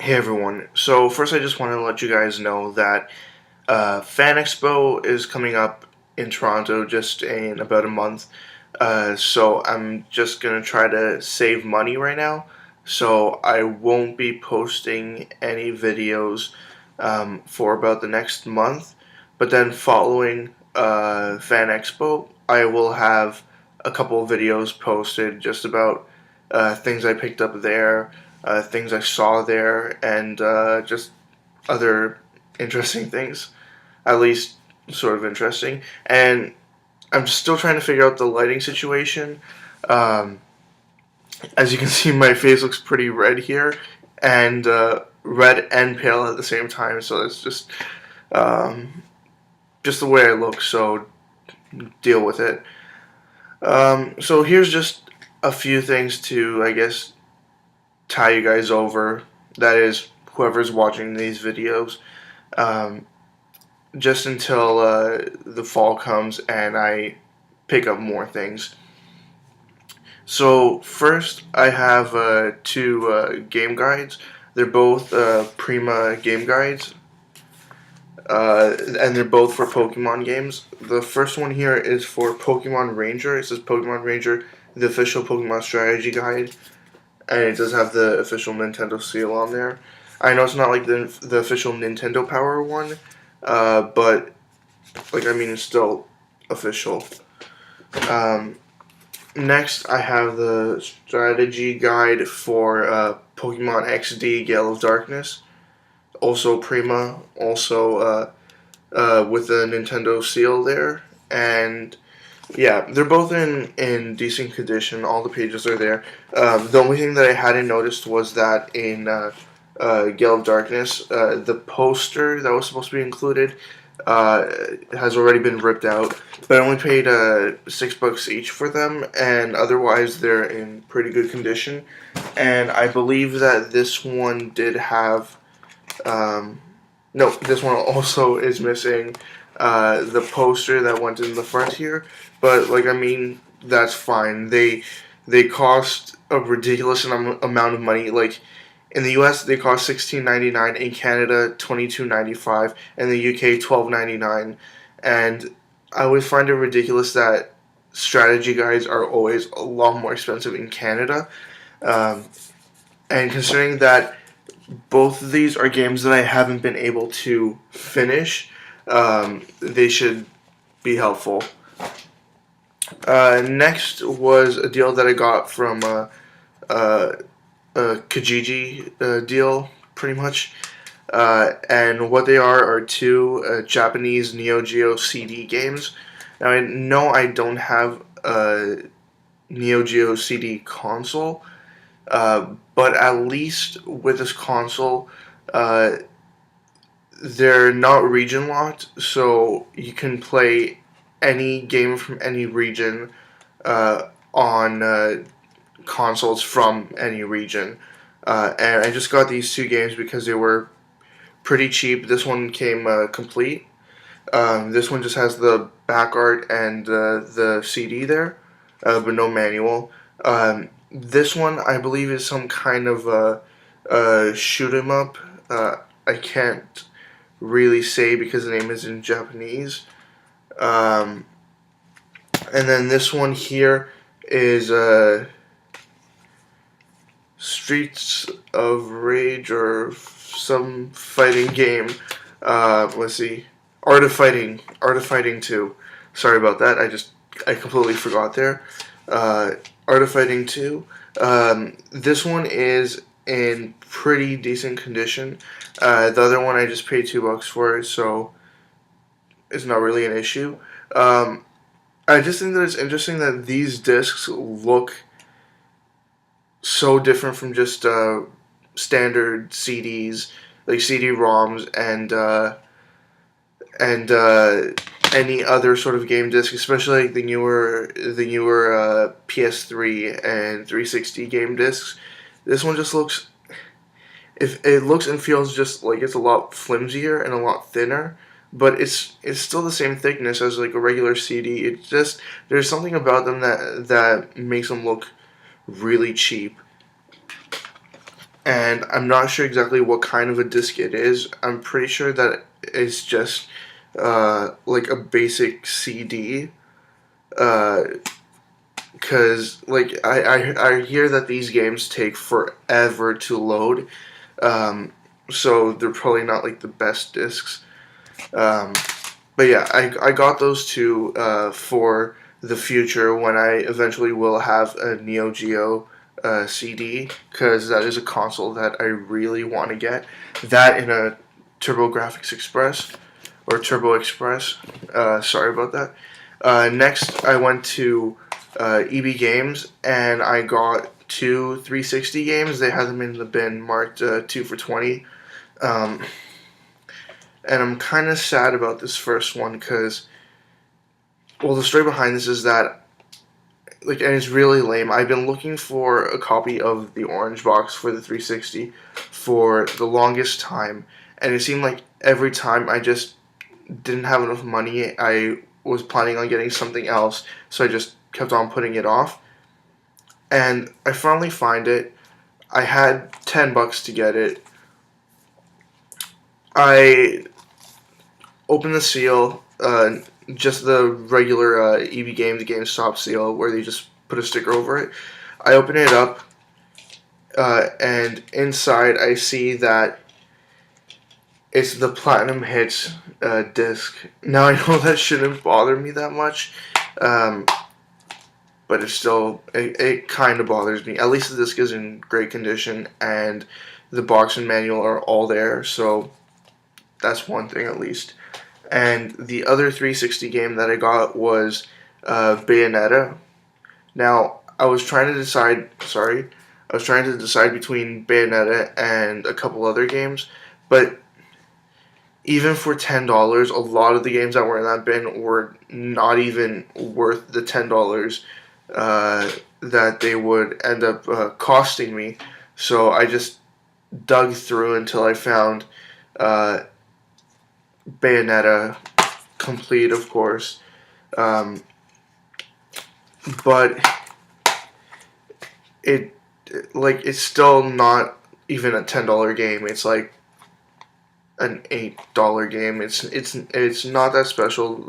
Hey everyone. So first I just want to let you guys know that Fan Expo is coming up in Toronto just in about a month. So I'm just going to try to save money right now. So I won't be posting any videos for about the next month. But then following Fan Expo, I will have a couple of videos posted just about things I picked up there, things I saw there, and just other interesting things, at least sort of interesting. And I'm still trying to figure out the lighting situation. Um, as you can see, my face looks pretty red here, and red and pale at the same time. So it's um, just the way I look. So deal with it. So here's just a few things to, I guess, tie you guys over. That is, whoever's watching these videos. Um, just until the fall comes and I pick up more things. So first, I have two game guides. They're both Prima game guides, and they're both for Pokemon games. The first one here is for Pokemon Ranger. It says Pokemon Ranger, the official Pokemon strategy guide, and it does have the official Nintendo seal on there. I know it's not like the official Nintendo Power one, but like I mean, it's still official. Um, Next, I have the strategy guide for Pokemon XD Gale of Darkness, also Prima, also with the Nintendo seal there, and yeah, they're both in decent condition. All the pages are there. The only thing that I hadn't noticed was that in Gale of Darkness, the poster that was supposed to be included has already been ripped out. But I only paid $6 each for them, and otherwise they're in pretty good condition. And I believe that this one did have. No, this one also is missing the poster that went in the front here. But like I mean, that's fine. They cost a ridiculous amount of money. Like in the U.S., they cost $16.99. In Canada, $22.95. In the UK, $12.99. And I always find it ridiculous that strategy guides are always a lot more expensive in Canada. Um, and considering that both of these are games that I haven't been able to finish, they should be helpful. Next was a deal that I got from a Kijiji deal, pretty much. And what they are two Japanese Neo Geo CD games. Now, I know I don't have a Neo Geo CD console, but at least with this console, uh, they're not region locked, so you can play any game from any region on consoles from any region. And I just got these two games because they were pretty cheap. This one came complete. This one just has the back art and the CD there, but no manual. This one, I believe, is some kind of shoot 'em up. I can't really say because the name is in Japanese. Um, and then this one here is Streets of Rage or some fighting game. Let's see, Art of Fighting 2. Sorry about that. I completely forgot there. Art of Fighting 2. This one is in pretty decent condition. The other one I just paid $2 for, so it's not really an issue. I just think that it's interesting that these discs look so different from just standard CDs, like CD-ROMs and any other sort of game disc, especially like the newer PS3 and 360 game discs. This one just looks, if it looks and feels just like it's a lot flimsier and a lot thinner, but it's still the same thickness as like a regular CD. It's just there's something about them that makes them look really cheap. and I'm not sure exactly what kind of a disc it is. I'm pretty sure that it's just like a basic CD. Because I hear that these games take forever to load, so they're probably not like the best discs. Um, but yeah, I got those two for the future when I eventually will have a Neo Geo CD, because that is a console that I really want to get. That in a TurboGrafx Express or Turbo Express. Sorry about that. Next, I went to EB Games and I got two 360 games. They had them in the bin marked 2 for $20. Um, and I'm kind of sad about this first one because, well, the story behind this is that, like, and it's really lame. I've been looking for a copy of the Orange Box for the 360 for the longest time, and it seemed like every time I just didn't have enough money. I was planning on getting something else, so I just kept on putting it off. And I finally find it. I had $10 to get it. I opened the seal, just the regular EB Games GameStop seal, where they just put a sticker over it. I open it up, and inside I see that it's the Platinum Hits disc. Now I know that shouldn't bother me that much, but it kind of bothers me. At least the disc is in great condition, and the box and manual are all there, so that's one thing at least. And the other 360 game that I got was Bayonetta. Now I was trying to decide. Sorry, I was trying to decide between Bayonetta and a couple other games, but even for $10, a lot of the games that were in that bin were not even worth the $10 that they would end up costing me. So I just dug through until I found Bayonetta complete, of course. But it's still not even a $10 game. It's like an $8 game. It's not that special.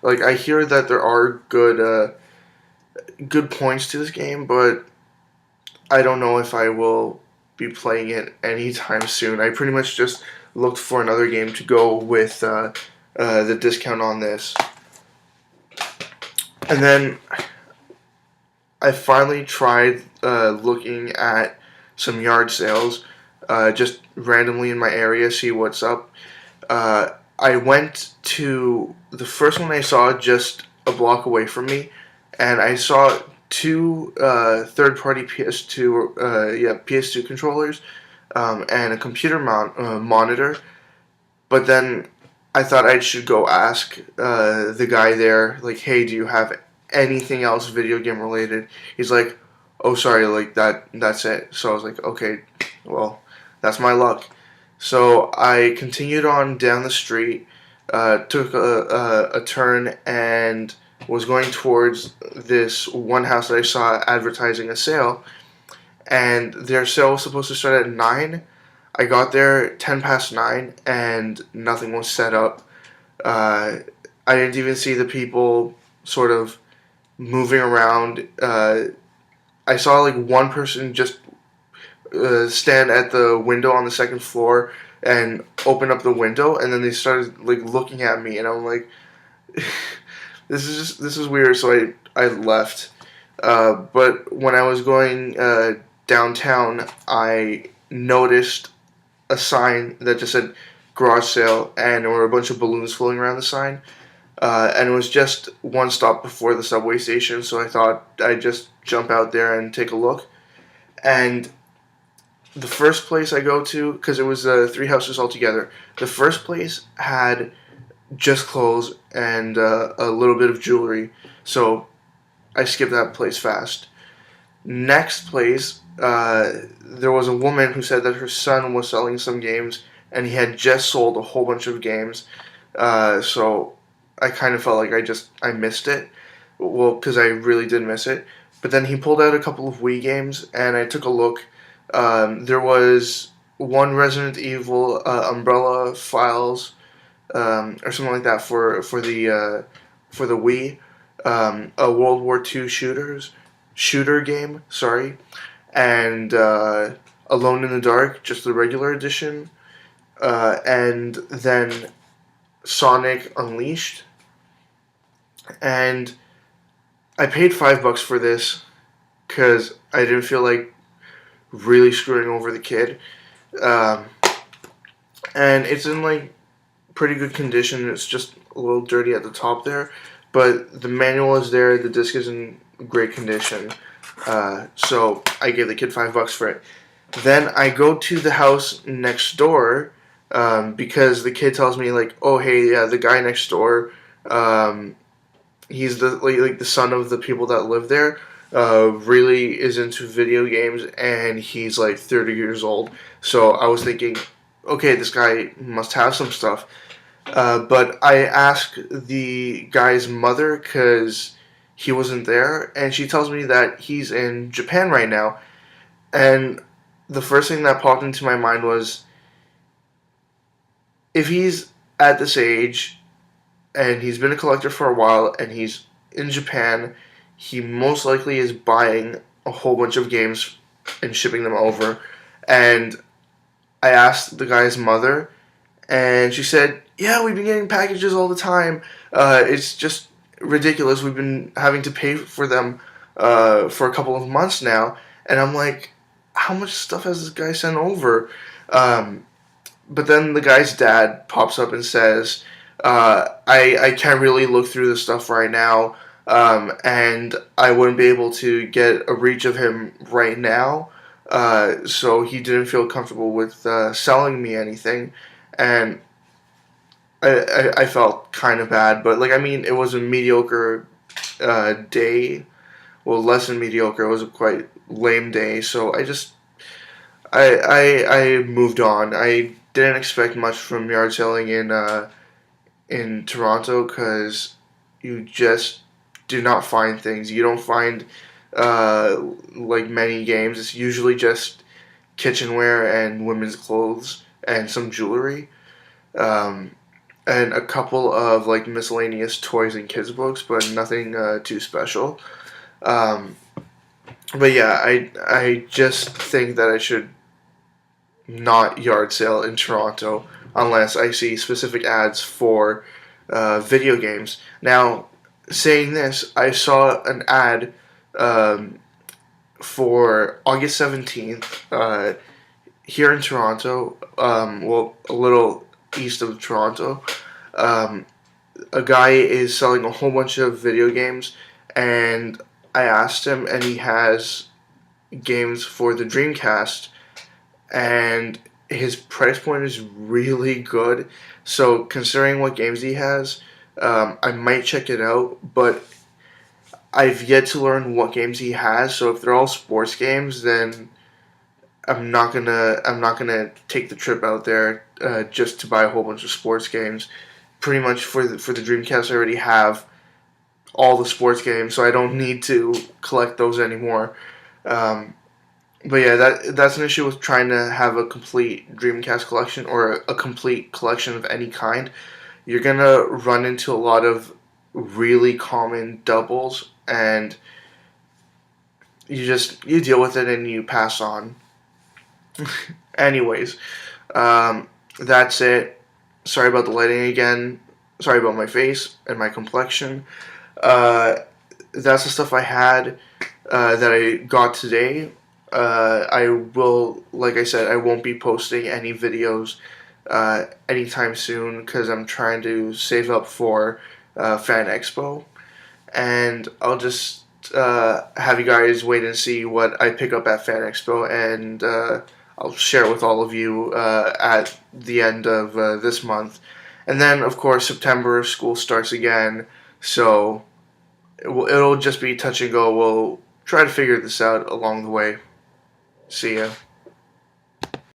Like I hear that there are good points to this game, but I don't know if I will be playing it anytime soon. I pretty much just looked for another game to go with the discount on this, and then I finally tried looking at some yard sales, just randomly in my area, see what's up. I went to the first one I saw just a block away from me, and I saw two third-party PS2 controllers, and a computer monitor. But then I thought I should go ask the guy there, like, hey, do you have anything else video game related? He's like, oh, sorry, like that's it. So I was like, okay, well, that's my luck. So I continued on down the street, took a turn, and was going towards this one house that I saw advertising a sale, and their sale was supposed to start at 9. I got there 10 past 9, and nothing was set up. I didn't even see the people sort of moving around. I saw like one person just stand at the window on the second floor and open up the window, and then they started like looking at me, and I'm like, this is weird. So I left. But when I was going downtown, I noticed a sign that just said garage sale, and there were a bunch of balloons floating around the sign. And it was just one stop before the subway station, so I thought I'd just jump out there and take a look. And the first place I go to, because it was 3 houses altogether, the first place had just clothes and a little bit of jewelry, so I skipped that place fast. Next place, there was a woman who said that her son was selling some games, and he had just sold a whole bunch of games, so I kind of felt like I missed it. Well, because I really did miss it. But then he pulled out a couple of Wii games, and I took a look. There was one Resident Evil Umbrella Files or something like that for the Wii. A World War II shooter game. Sorry, and Alone in the Dark, just the regular edition, and then Sonic Unleashed. And I paid $5 for this because I didn't feel like really screwing over the kid. Um, and it's in like pretty good condition. It's just a little dirty at the top there, but the manual is there. The disc is in great condition. So I gave the kid $5 for it. Then I go to the house next door because the kid tells me like, oh hey, yeah, the guy next door, he's the like the son of the people that live there. Really is into video games, and he's like 30 years old. So I was thinking, okay, this guy must have some stuff. But I asked the guy's mother because he wasn't there, and she tells me that he's in Japan right now. And the first thing that popped into my mind was, if he's at this age and he's been a collector for a while and he's in Japan, he most likely is buying a whole bunch of games and shipping them over. And I asked the guy's mother, and she said, yeah, we've been getting packages all the time. It's just ridiculous. We've been having to pay for them for a couple of months now. And I'm like, how much stuff has this guy sent over? But then the guy's dad pops up and says, I can't really look through this stuff right now, and I wouldn't be able to get a reach of him right now, so he didn't feel comfortable with selling me anything, and I felt kind of bad, but like, I mean, it was a mediocre day, well, less than mediocre, it was a quite lame day, so I moved on. I didn't expect much from yard selling in Toronto because you just do not find things. You don't find like many games. It's usually just kitchenware and women's clothes and some jewelry, um, and a couple of like miscellaneous toys and kids books, but nothing too special. Um, but yeah, I just think that I should not yard sale in Toronto unless I see specific ads for video games. Now, saying this, I saw an ad for August 17th here in Toronto, well, a little east of Toronto. Um, a guy is selling a whole bunch of video games, and I asked him, and he has games for the Dreamcast, and his price point is really good. So considering what games he has, I might check it out. But I've yet to learn what games he has. So if they're all sports games, then I'm not gonna take the trip out there just to buy a whole bunch of sports games. Pretty much for the Dreamcast, I already have all the sports games, so I don't need to collect those anymore. Um, But yeah, that's an issue with trying to have a complete Dreamcast collection or a complete collection of any kind. You're gonna run into a lot of really common doubles, and you deal with it and you pass on. Anyways, that's it. Sorry about the lighting again. Sorry about my face and my complexion. Uh, that's the stuff I had that I got today. I will, like I said, I won't be posting any videos anytime soon because I'm trying to save up for Fan Expo, and I'll just have you guys wait and see what I pick up at Fan Expo, and I'll share with all of you at the end of this month. And then, of course, September, school starts again, so it'll just be touch and go. We'll try to figure this out along the way. See ya.